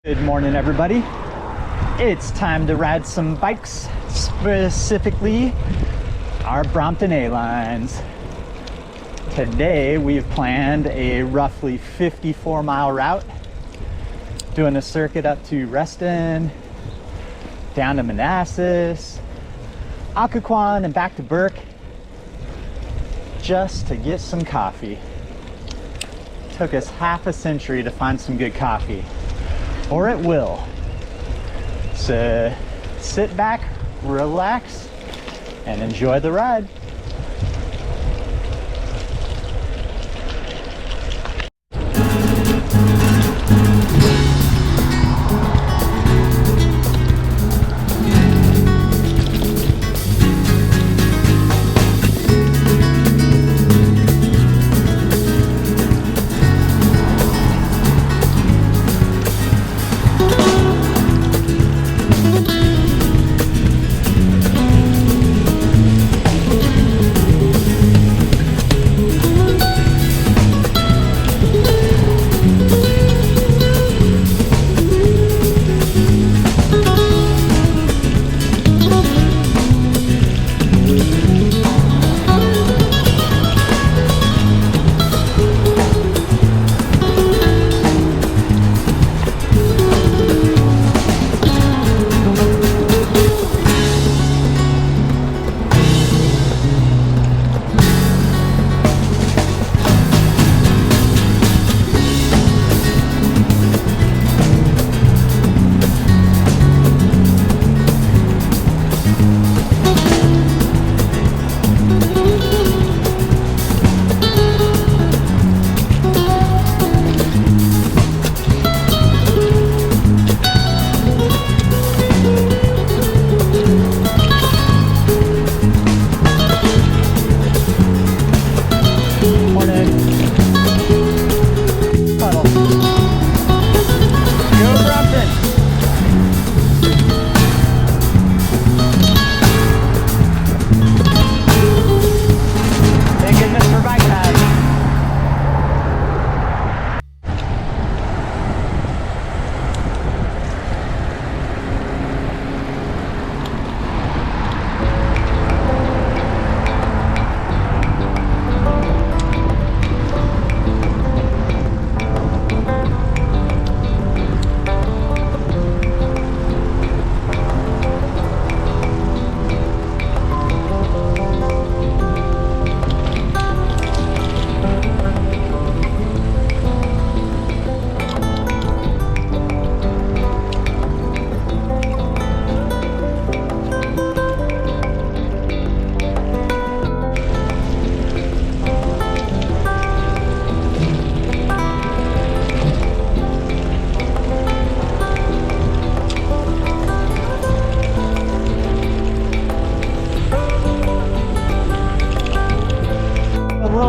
Good morning, everybody. It's time to ride some bikes, specifically our Brompton A-lines. Today we've planned a roughly 54-mile route, doing a circuit up to Reston, down to Manassas, Occoquan, and back to Burke, just to get some coffee. Took us half a century to find some good coffee, or it will. So sit back, relax, and enjoy the ride.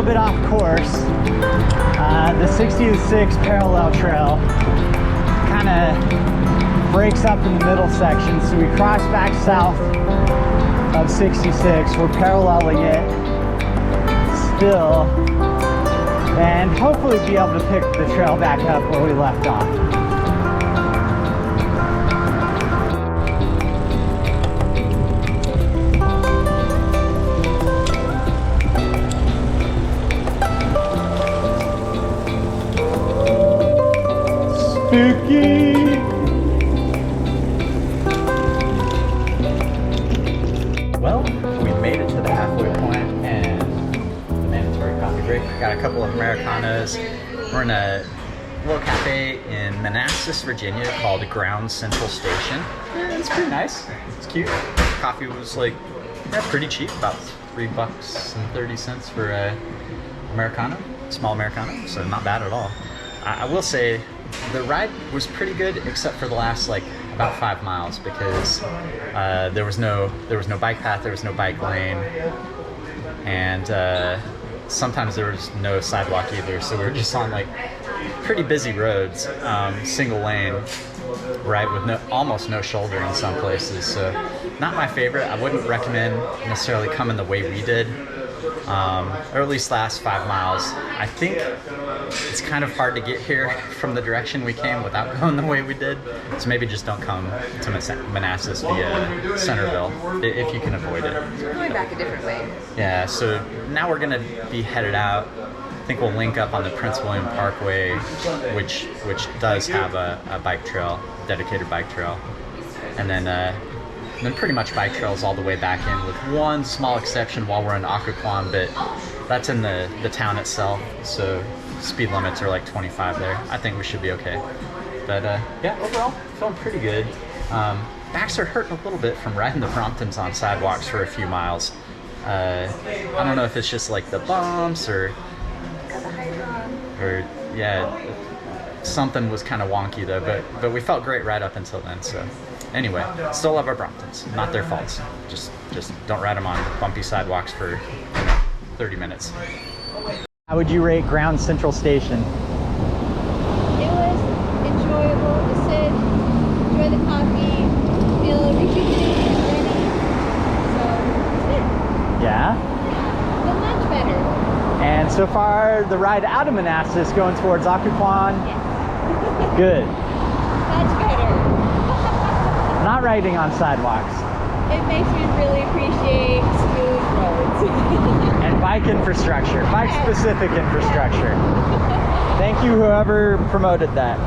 Bit off course. The 66 parallel trail kind of breaks up in the middle section, so we cross back south of 66. We're paralleling it still, and hopefully be able to pick the trail back up where we left off. Spooky! Well, we made it to the halfway point and the mandatory coffee break. Got a couple of Americanos. We're in a little cafe in Manassas, Virginia called Ground Central Station. Yeah, it's pretty nice. It's cute. Coffee was pretty cheap, about $3.30 for a Americano, small Americano, so not bad at all. I will say, the ride was pretty good, except for the last about 5 miles, because there was no bike path, there was no bike lane, and sometimes there was no sidewalk either. So we were just on pretty busy roads, single lane, right, with almost no shoulder in some places. So not my favorite. I wouldn't recommend necessarily coming the way we did, or at least last 5 miles. I think it's kind of hard to get here from the direction we came without going the way we did. So maybe just don't come to Manassas via Centerville if you can avoid it. We're going back a different way. Yeah, so now we're gonna be headed out. I think we'll link up on the Prince William Parkway, which does have a bike trail, dedicated bike trail, and then pretty much bike trails all the way back in, with one small exception while we're in Occoquan, but that's in the town itself, so speed limits are like 25 there. I think we should be okay. But yeah, overall, feeling pretty good. Backs are hurting a little bit from riding the Bromptons on sidewalks for a few miles. I don't know if it's just like the bumps or yeah, something was kind of wonky though, but we felt great right up until then. So anyway, still love our Bromptons. Not their faults. Just don't ride them on bumpy sidewalks for 30 minutes. How would you rate Ground Central Station? It was enjoyable to sit, enjoy the coffee, feel rejuvenated and ready. So it's good. Yeah? But much better. And so far, the ride out of Manassas going towards Occoquan? Yes. Good. Much better. Not riding on sidewalks. It makes me really appreciate smooth roads. And bike infrastructure, bike-specific infrastructure. Thank you, whoever promoted that.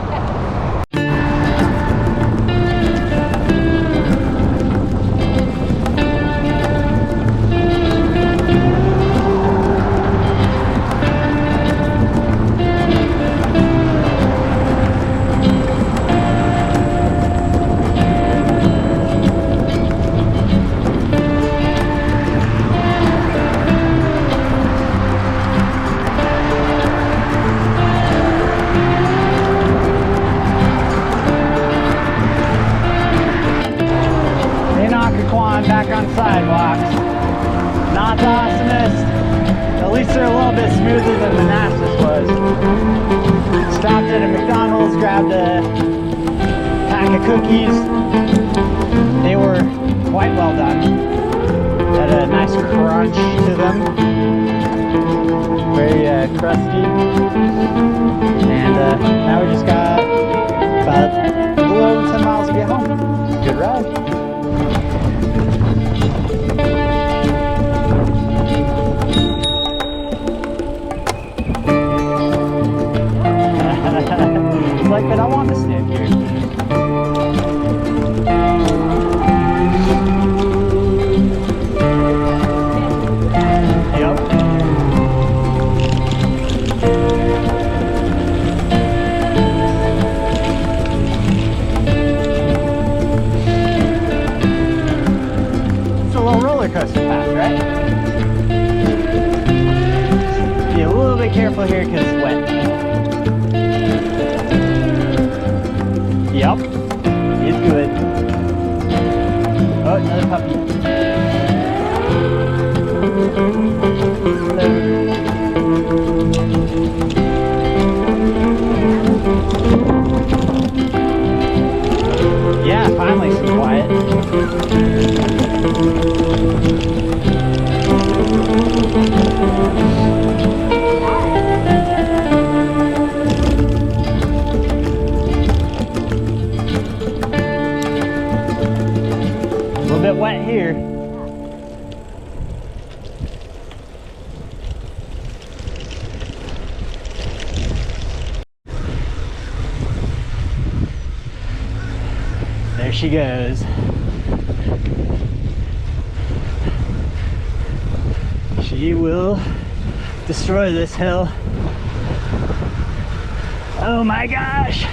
Back on sidewalks. Not the awesomest. At least they're a little bit smoother than Manassas was. Stopped at a McDonald's, grabbed a pack of cookies. They were quite well done. Had a nice crunch to them. Very crusty. And now we just got about a little over 10 miles to get home. Good ride. Like, but I want to stand here. Yep. It's a little roller coaster path, right? Be a little bit careful here because it's wet. Yep, it's good. Oh, another puppy. Yeah, finally some quiet. A little bit wet here. There she goes. She will destroy this hill. Oh my gosh.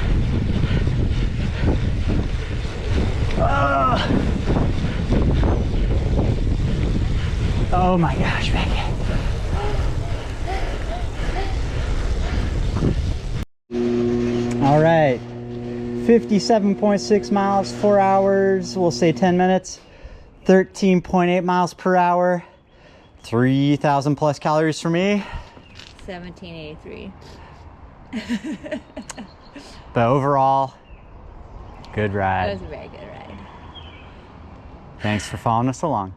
Oh. Oh my gosh, Becky. All right, 57.6 miles, 4 hours, we'll say 10 minutes, 13.8 miles per hour, 3,000 plus calories for me. 1783. But overall, good ride. That was a very good ride. Thanks for following us along.